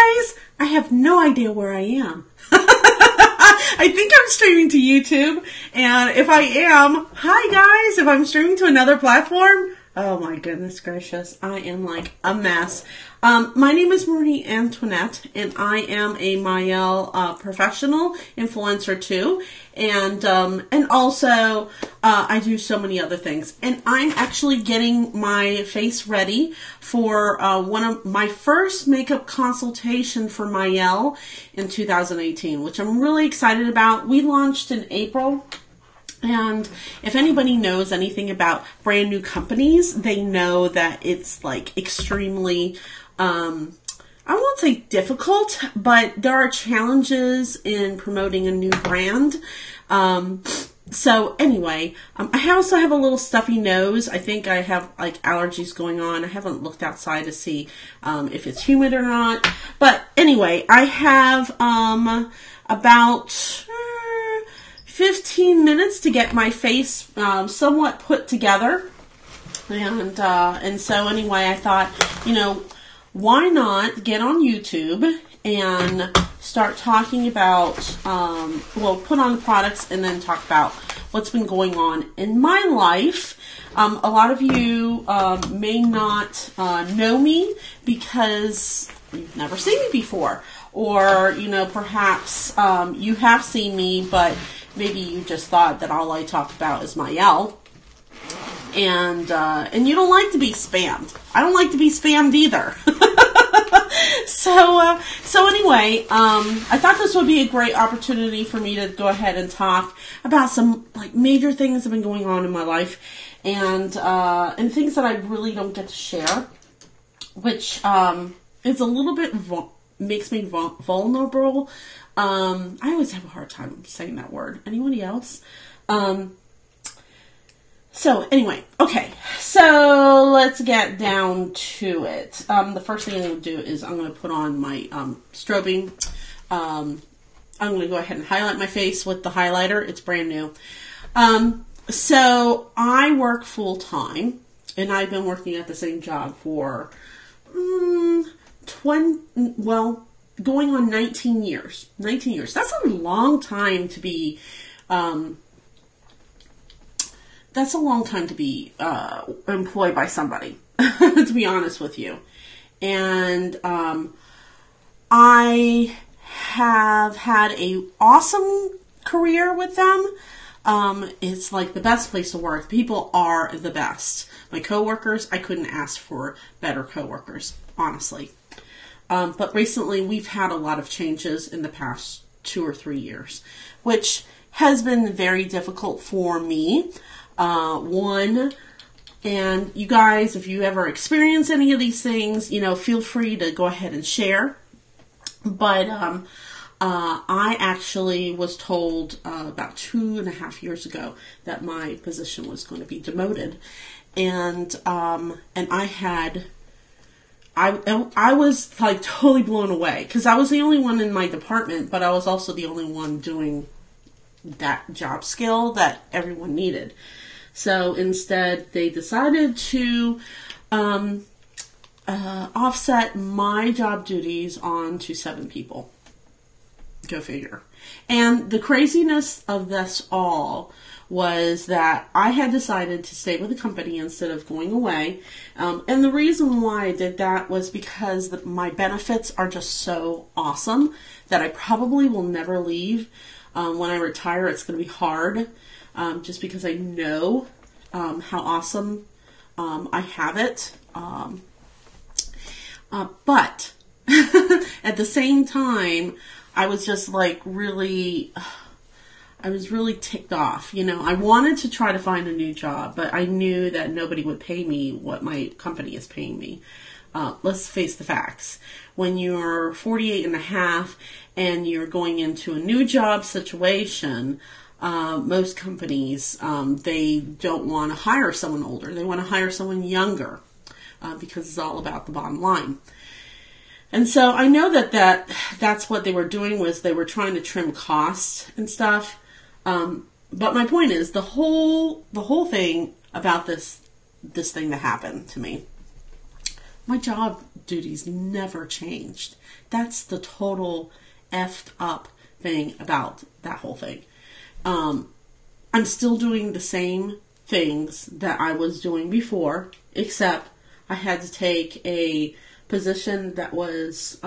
guys, I have no idea where I am. I think I'm streaming to YouTube, and if I am, hi guys, if I'm streaming to another platform, oh my goodness gracious, I am like a mess. My name is Marie Antoinette, and I am a Mael professional influencer too, and also I do so many other things. And I'm actually getting my face ready for one of my first makeup consultation for Mael in 2018, which I'm really excited about. We launched in April. And if anybody knows anything about brand new companies, they know that it's like extremely, I won't say difficult, but there are challenges in promoting a new brand. So anyway, I also have a little stuffy nose. I think I have like allergies going on. I haven't looked outside to see if it's humid or not. But anyway, I have about 15 minutes to get my face somewhat put together. And so anyway, I thought, you know, why not get on YouTube and start talking about, put on the products and then talk about what's been going on in my life. A lot of you may not know me because you've never seen me before. Or, you know, perhaps you have seen me, but maybe you just thought that all I talked about is Mael. And you don't like to be spammed. I don't like to be spammed either. So anyway, I thought this would be a great opportunity for me to go ahead and talk about some like major things that have been going on in my life, and things that I really don't get to share, which is a little bit makes me vulnerable. I always have a hard time saying that word. Anybody else? So anyway, okay, so let's get down to it. The first thing I'm going to do is I'm going to put on my strobing. I'm going to go ahead and highlight my face with the highlighter. It's brand new. So I work full time, and I've been working at the same job for going on 19 years. 19 years. That's a long time to be. That's a long time to be employed by somebody, to be honest with you. And I have had a awesome career with them. It's like the best place to work. People are the best. My coworkers, I couldn't ask for better coworkers, honestly. But recently we've had a lot of changes in the past 2 or 3 years, which has been very difficult for me. And you guys, if you ever experience any of these things, you know, feel free to go ahead and share. But I actually was told about 2.5 years ago that my position was going to be demoted, and I was like totally blown away because I was the only one in my department, but I was also the only one doing that job skill that everyone needed. So instead, they decided to offset my job duties onto 7 people. Go figure. And the craziness of this all was that I had decided to stay with the company instead of going away. And the reason why I did that was because my benefits are just so awesome that I probably will never leave. When I retire, it's going to be hard. Just because I know how awesome I have it. But at the same time, I was just like really ticked off. You know, I wanted to try to find a new job, but I knew that nobody would pay me what my company is paying me. Let's face the facts. When you're 48 and a half and you're going into a new job situation, most companies, they don't want to hire someone older. They want to hire someone younger, because it's all about the bottom line. And so I know that's what they were doing, was they were trying to trim costs and stuff. But my point is the whole thing about this thing that happened to me my job duties never changed. That's the total effed up thing about that whole thing. I'm still doing the same things that I was doing before, except I had to take a position that was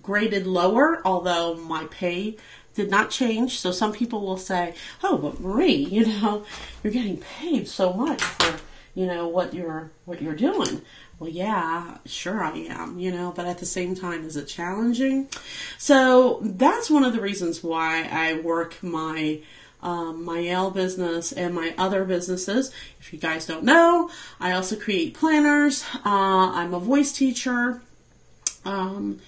graded lower, although my pay did not change. So some people will say, oh, but Marie, you're getting paid so much for, what you're doing. Well, yeah, sure I am, but at the same time, is it challenging? So that's one of the reasons why I work my Yale business and my other businesses. If you guys don't know, I also create planners. I'm a voice teacher, and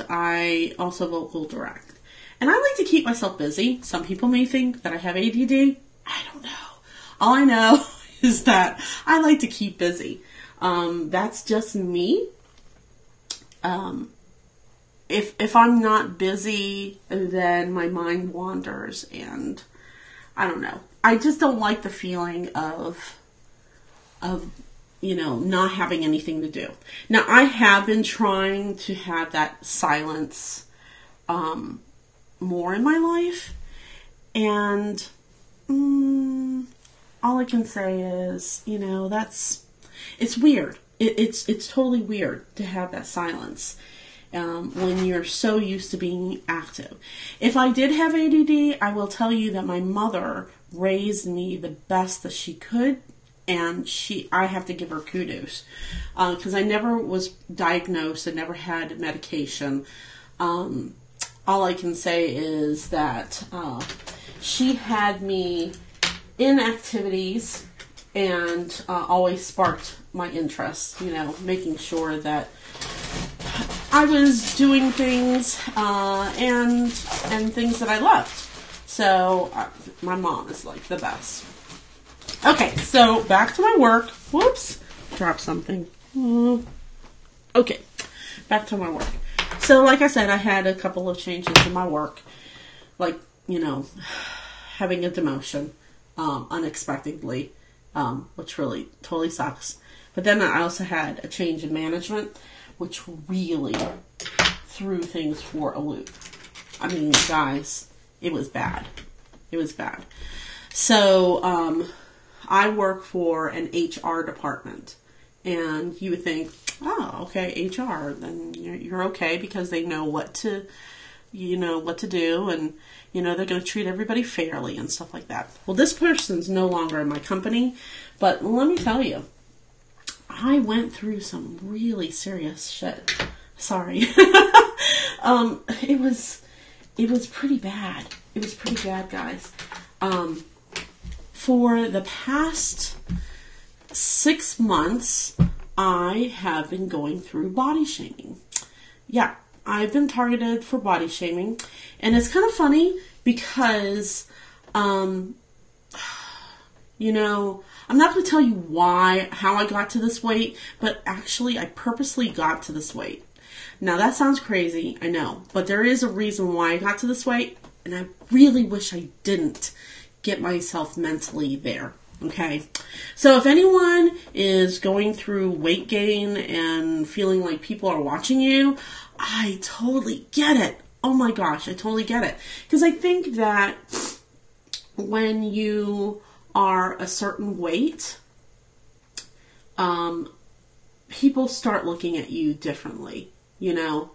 I also vocal direct. And I like to keep myself busy. Some people may think that I have ADD. I don't know. All I know is that I like to keep busy. That's just me. If I'm not busy, then my mind wanders, and I don't know. I just don't like the feeling of not having anything to do. Now, I have been trying to have that silence more in my life, and all I can say is, it's weird. It's totally weird to have that silence when you're so used to being active. If I did have ADD, I will tell you that my mother raised me the best that she could, and I have to give her kudos, because I never was diagnosed and never had medication. All I can say is that she had me in activities and always sparked my interest, making sure that I was doing things and things that I loved. So my mom is like the best. Okay, so back to my work. Whoops, dropped something. Okay, back to my work. So like I said, I had a couple of changes in my work, like, having a demotion unexpectedly, which really totally sucks. But then I also had a change in management, which really threw things for a loop. I mean, guys, it was bad. It was bad. So I work for an HR department, and you would think, oh, okay, HR, then you're okay, because they know what to do, and they're going to treat everybody fairly and stuff like that. Well, this person's no longer in my company, but let me tell you, I went through some really serious shit. Sorry. It was pretty bad. It was pretty bad, guys. For the past 6 months, I have been going through body shaming. Yeah, I've been targeted for body shaming. And it's kind of funny because, I'm not going to tell you how I got to this weight, but actually I purposely got to this weight. Now that sounds crazy, I know, but there is a reason why I got to this weight, and I really wish I didn't get myself mentally there. Okay, so if anyone is going through weight gain and feeling like people are watching you, I totally get it. Oh my gosh, I totally get it. Because I think that when you are a certain weight, people start looking at you differently, Now,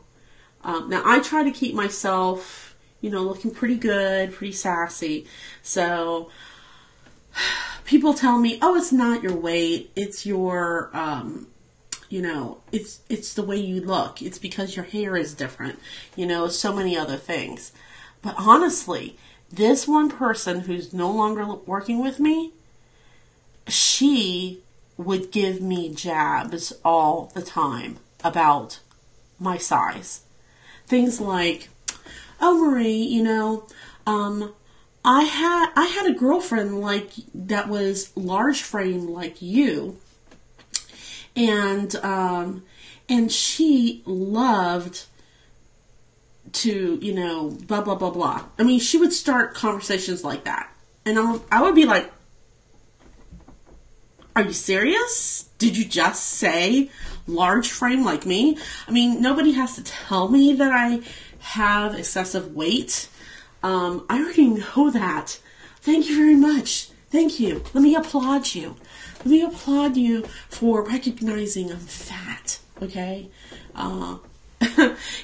I try to keep myself, looking pretty good, pretty sassy. So people tell me, oh, it's not your weight, it's your, it's the way you look. It's because your hair is different, so many other things. But honestly, this one person who's no longer working with me, she would give me jabs all the time about my size. Things like, oh, Marie, I had a girlfriend that was large frame like you, and she loved to, blah, blah, blah, blah. I mean, she would start conversations like that. And I would be like, Are you serious? Did you just say large frame like me? I mean, nobody has to tell me that I have excessive weight. I already know that. Thank you very much. Thank you. Let me applaud you. Let me applaud you for recognizing I'm fat. Okay?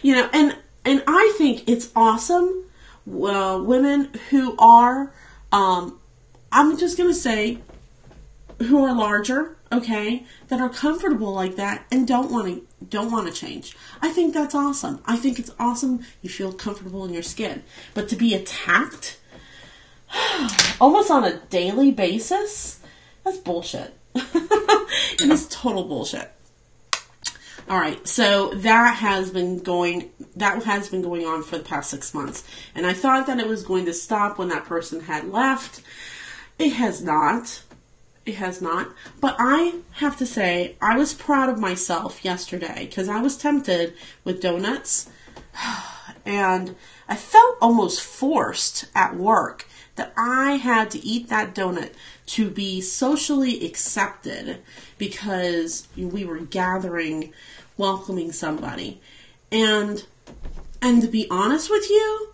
You know, and I think it's awesome. Women who are, I'm just going to say, who are larger, okay, that are comfortable like that and don't want to change. I think that's awesome. I think it's awesome you feel comfortable in your skin. But to be attacked almost on a daily basis, that's bullshit. It is total bullshit. All right, so that has been going on for the past 6 months. And I thought that it was going to stop when that person had left. It has not. It has not. But I have to say, I was proud of myself yesterday because I was tempted with donuts. And I felt almost forced at work that I had to eat that donut to be socially accepted because we were gathering, welcoming somebody. And to be honest with you,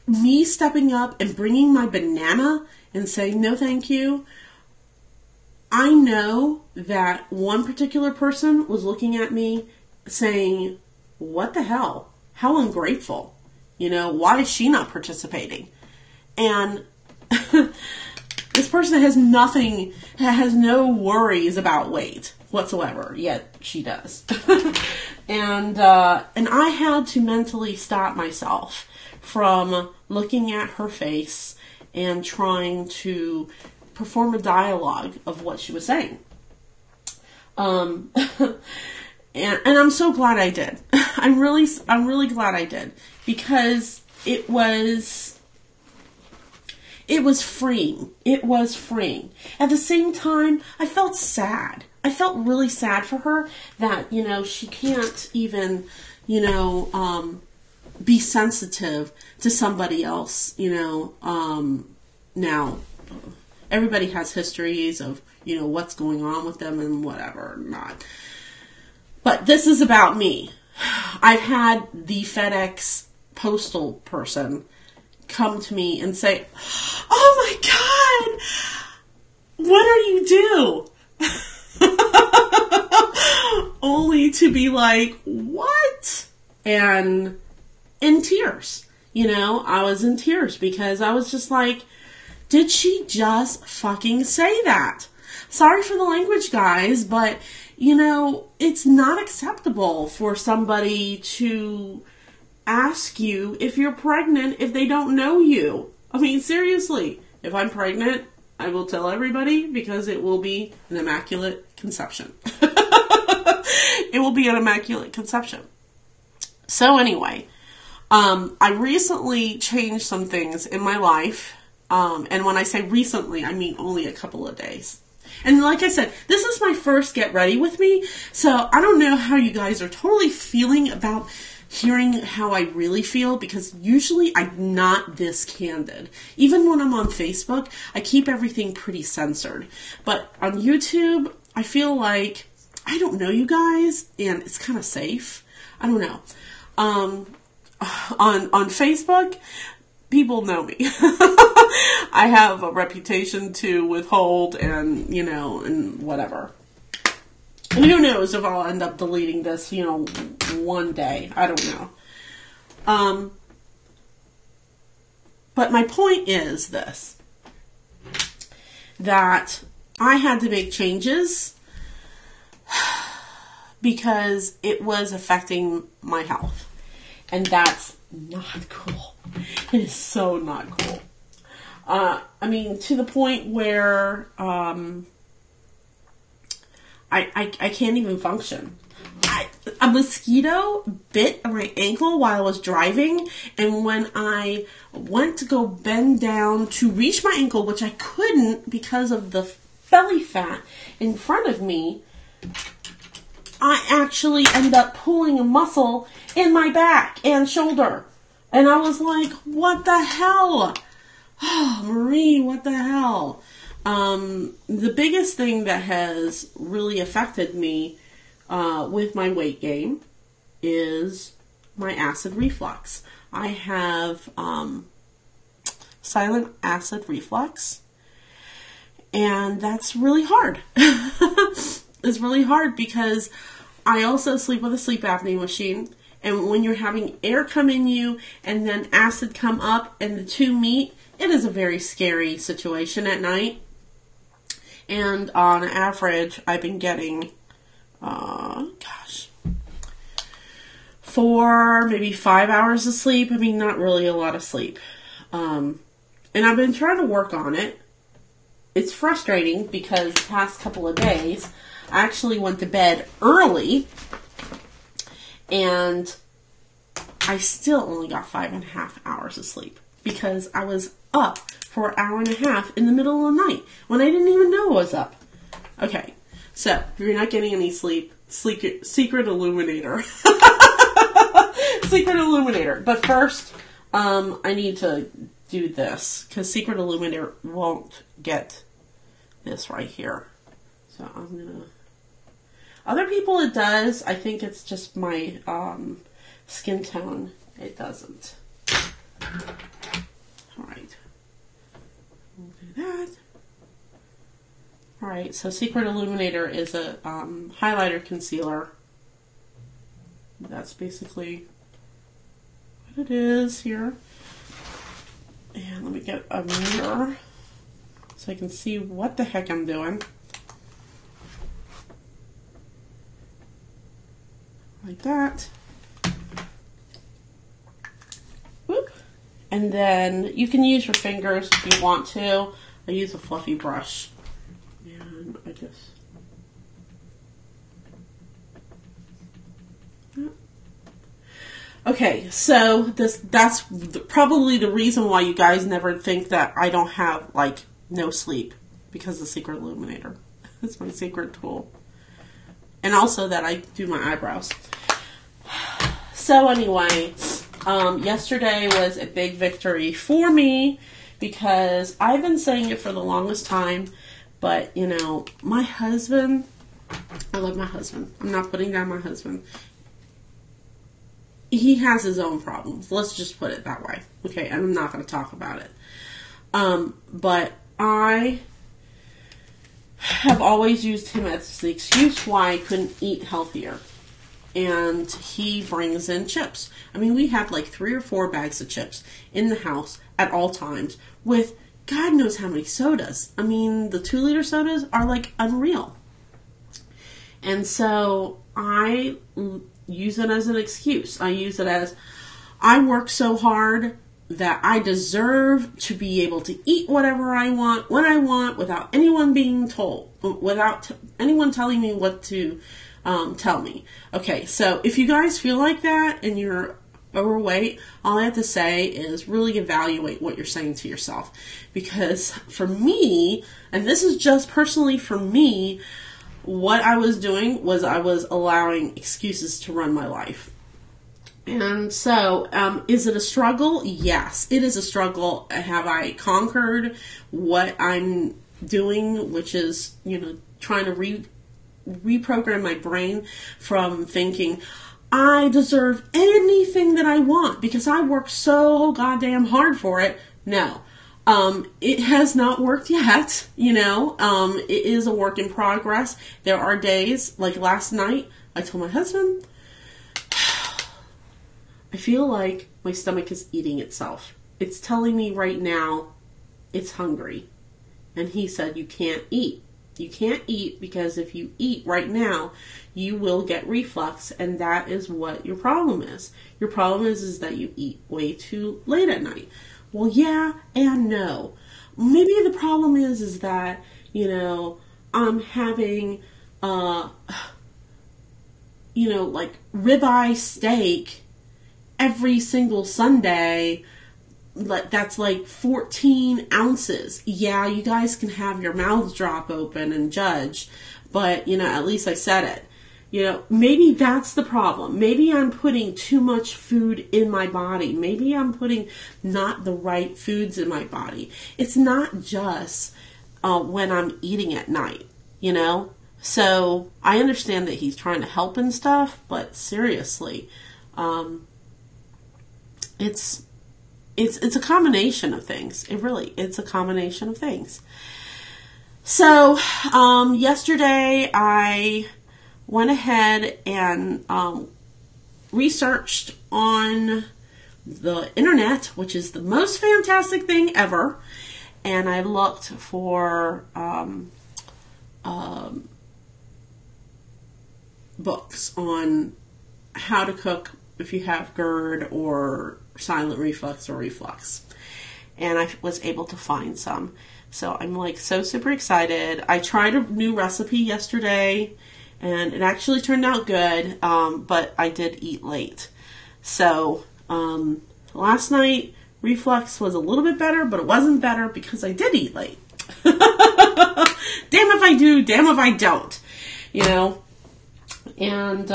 me stepping up and bringing my banana and saying, no, thank you, I know that one particular person was looking at me saying, what the hell? How ungrateful. You know, why is she not participating? And this person has no worries about weight whatsoever, yet she does. And I had to mentally stop myself from looking at her face and trying to perform a dialogue of what she was saying. And I'm so glad I did. I'm really glad I did because it was freeing. It was freeing. At the same time, I felt sad. I felt really sad for her that, you know, she can't even, you know, be sensitive to somebody else, you know. Now, everybody has histories of, you know, what's going on with them and whatever, not. But this is about me. I've had the FedEx postal person come to me and say, oh my God, what are you do? Only to be like, what? And in tears. You know, I was in tears because I was just like, did she just fucking say that? Sorry for the language, guys, but, you know, it's not acceptable for somebody to ask you if you're pregnant if they don't know you. I mean, seriously, if I'm pregnant, I will tell everybody because it will be an immaculate conception. It will be an immaculate conception. So anyway, I recently changed some things in my life. And when I say recently, I mean only a couple of days. And like I said, this is my first Get Ready With Me. So I don't know how you guys are totally feeling about hearing how I really feel, because usually I'm not this candid. Even when I'm on Facebook, I keep everything pretty censored. But on YouTube, I feel like, I don't know you guys, and it's kind of safe. I don't know. On Facebook, people know me. I have a reputation to withhold and, you know, and whatever. And who knows if I'll end up deleting this, you know, one day. I don't know. But my point is this. That I had to make changes because it was affecting my health. And that's not cool. It is so not cool. I mean, to the point where I can't even function. A mosquito bit my ankle while I was driving, and when I went to go bend down to reach my ankle, which I couldn't because of the belly fat in front of me, I actually ended up pulling a muscle in my back and shoulder. And I was like, what the hell? Oh, Marie, what the hell? The biggest thing that has really affected me with my weight gain is my acid reflux. I have silent acid reflux, and that's really hard. It's really hard because I also sleep with a sleep apnea machine, and when you're having air come in you and then acid come up and the two meet, it is a very scary situation at night. And on average, I've been getting, 4, maybe 5 hours of sleep. I mean, not really a lot of sleep. And I've been trying to work on it. It's frustrating because the past couple of days, I actually went to bed early and I still only got 5.5 hours of sleep because I was up for an hour and a half in the middle of the night when I didn't even know I was up. Okay, so if you're not getting any sleep, secret illuminator. Secret illuminator. But first, I need to do this because secret illuminator won't get this right here. So I'm gonna. Other people it does. I think it's just my skin tone. It doesn't. All right. We'll do that. All right. So secret illuminator is a highlighter concealer. That's basically what it is here. And let me get a mirror so I can see what the heck I'm doing. Like that. Whoop. And then you can use your fingers if you want to. I use a fluffy brush. And I just... Okay, so that's probably the reason why you guys never think that I don't have, like, no sleep. Because the secret illuminator. It's my secret tool. And also that I do my eyebrows. So anyway, yesterday was a big victory for me because I've been saying it for the longest time. But, you know, my husband, I love my husband. I'm not putting down my husband. He has his own problems. Let's just put it that way. Okay, and I'm not going to talk about it. But I have always used him as the excuse why I couldn't eat healthier. And he brings in chips. I mean, we have like 3 or 4 bags of chips in the house at all times with God knows how many sodas. I mean, the 2-liter sodas are like unreal. And so I use it as an excuse. I use it as I work so hard that I deserve to be able to eat whatever I want, when I want, without anyone being told, without anyone telling me what to tell me. Okay, so if you guys feel like that and you're overweight, all I have to say is really evaluate what you're saying to yourself. Because for me, and this is just personally for me, what I was doing was I was allowing excuses to run my life. And so, is it a struggle? Yes, it is a struggle. Have I conquered what I'm doing, which is, you know, trying to reprogram my brain from thinking I deserve anything that I want because I work so goddamn hard for it? No. It has not worked yet, you know. It is a work in progress. There are days, like last night, I told my husband, I feel like my stomach is eating itself. It's telling me right now it's hungry. And he said, you can't eat. You can't eat because if you eat right now, you will get reflux, and that is what your problem is. Your problem is that you eat way too late at night. Well, yeah and no. Maybe the problem is that, you know, I'm having, you know, like ribeye steak every single Sunday. That's like 14 ounces. Yeah, you guys can have your mouths drop open and judge, but, you know, at least I said it. You know, maybe that's the problem. Maybe I'm putting too much food in my body. Maybe I'm putting not the right foods in my body. It's not just when I'm eating at night, you know? So I understand that he's trying to help and stuff, but seriously, it's a combination of things. It's a combination of things. So, yesterday I went ahead and, researched on the internet, which is the most fantastic thing ever. And I looked for, books on how to cook if you have GERD or silent reflux or reflux. And I was able to find some. So I'm like so super excited. I tried a new recipe yesterday and it actually turned out good, but I did eat late. So last night reflux was a little bit better, but it wasn't better because I did eat late. Damn if I do, damn if I don't, you know. And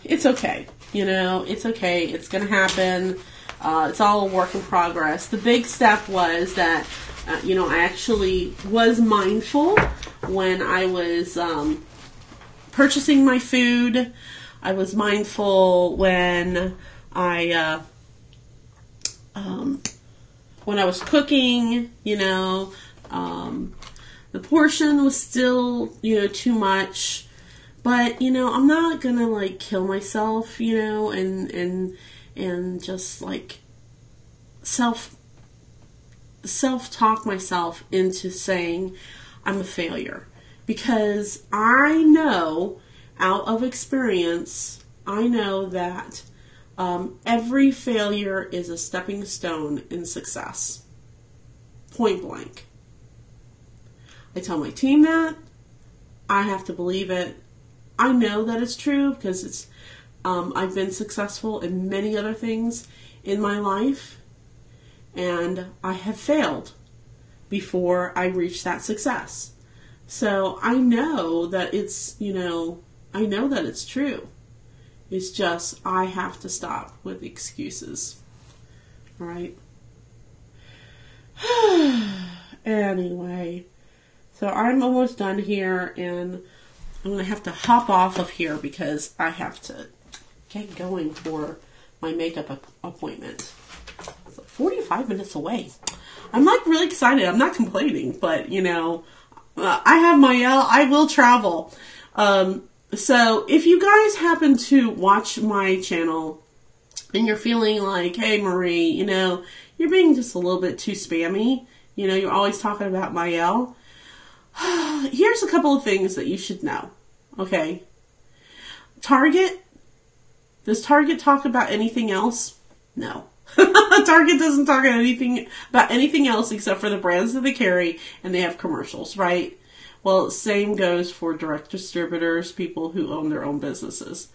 it's okay, you know, it's okay. It's going to happen. It's all a work in progress. The big step was that, you know, I actually was mindful when I was purchasing my food. I was mindful when I was cooking, you know. The portion was still, you know, too much. But, you know, I'm not going to, like, kill myself, you know, and just, like, self-talk myself into saying I'm a failure. Because I know, out of experience, I know that every failure is a stepping stone in success. Point blank. I tell my team that. I have to believe it. I know that it's true because it's I've been successful in many other things in my life, and I have failed before I reached that success. So I know that it's, you know, I know that it's true. It's just I have to stop with excuses. All right? Anyway, so I'm almost done here, and I'm going to have to hop off of here because I have to get going for my makeup appointment. It's like 45 minutes away. I'm like really excited. I'm not complaining, but you know, I have my I will travel. So if you guys happen to watch my channel and you're feeling like, hey Marie, you know, you're being just a little bit too spammy. You know, you're always talking about Mael. Here's a couple of things that you should know. Okay. Target. Does Target talk about anything else? No. Target doesn't talk about anything else except for the brands that they carry, and they have commercials, right? Well, same goes for direct distributors, people who own their own businesses.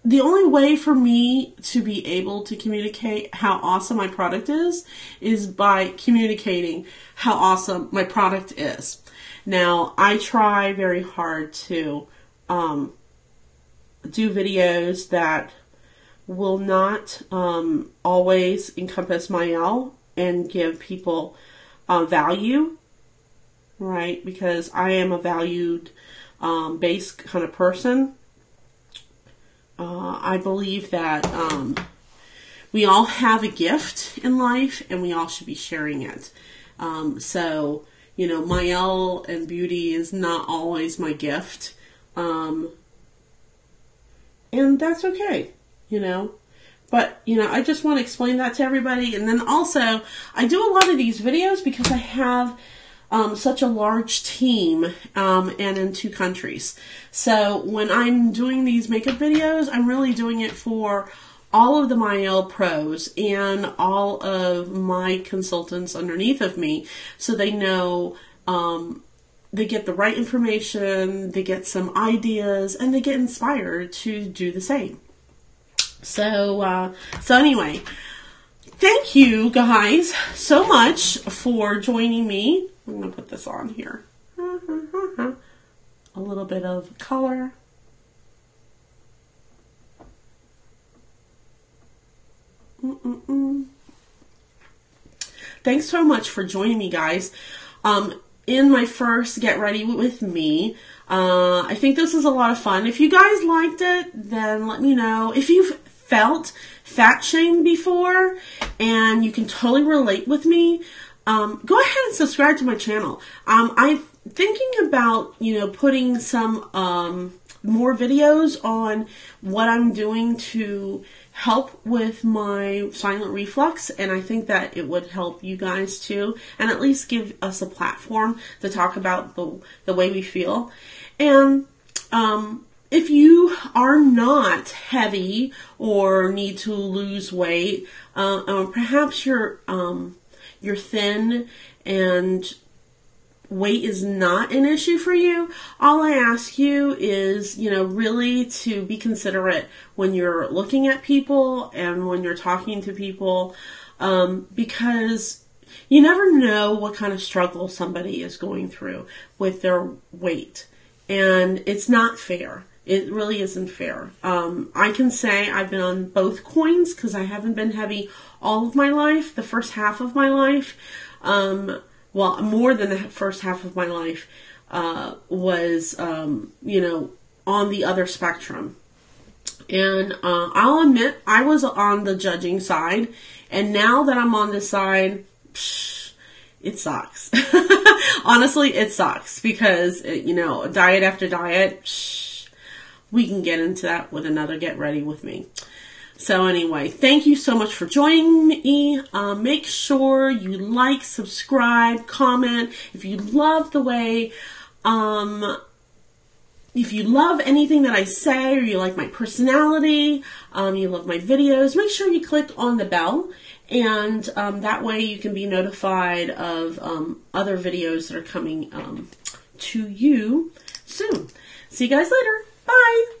The only way for me to be able to communicate how awesome my product is by communicating how awesome my product is. Now, I try very hard to do videos that will not always encompass Mael and give people value, right? Because I am a valued based kind of person. I believe that we all have a gift in life and we all should be sharing it. So, you know, Mael and beauty is not always my gift. And that's okay, you know. But, you know, I just want to explain that to everybody. And then also, I do a lot of these videos because I have such a large team and in 2 countries. So when I'm doing these makeup videos, I'm really doing it for all of the Mael pros and all of my consultants underneath of me, so they know they get the right information, they get some ideas, and they get inspired to do the same. So anyway, thank you guys so much for joining me. I'm going to put this on here. A little bit of color. Thanks so much for joining me, guys. in my first Get Ready With Me. I think this is a lot of fun. If you guys liked it, then let me know. If you've felt fat shamed before and you can totally relate with me, go ahead and subscribe to my channel. I'm thinking about, putting some more videos on what I'm doing to help with my silent reflux, and I think that it would help you guys too, and at least give us a platform to talk about the way we feel. And if you are not heavy or need to lose weight, perhaps you're thin and weight is not an issue for you, all I ask you is, really to be considerate when you're looking at people and when you're talking to people, because you never know what kind of struggle somebody is going through with their weight. And it's not fair. It really isn't fair. I can say I've been on both coins because I haven't been heavy all of my life. The first half of my life, well, more than the first half of my life, was, on the other spectrum. And I'll admit, I was on the judging side. And now that I'm on this side, it sucks. Honestly, it sucks because, diet after diet, we can get into that with another Get Ready With Me. So anyway, thank you so much for joining me. Make sure you like, subscribe, comment. If you love the way, if you love anything that I say, or you like my personality, you love my videos, make sure you click on the bell. And that way you can be notified of other videos that are coming to you soon. See you guys later. Bye.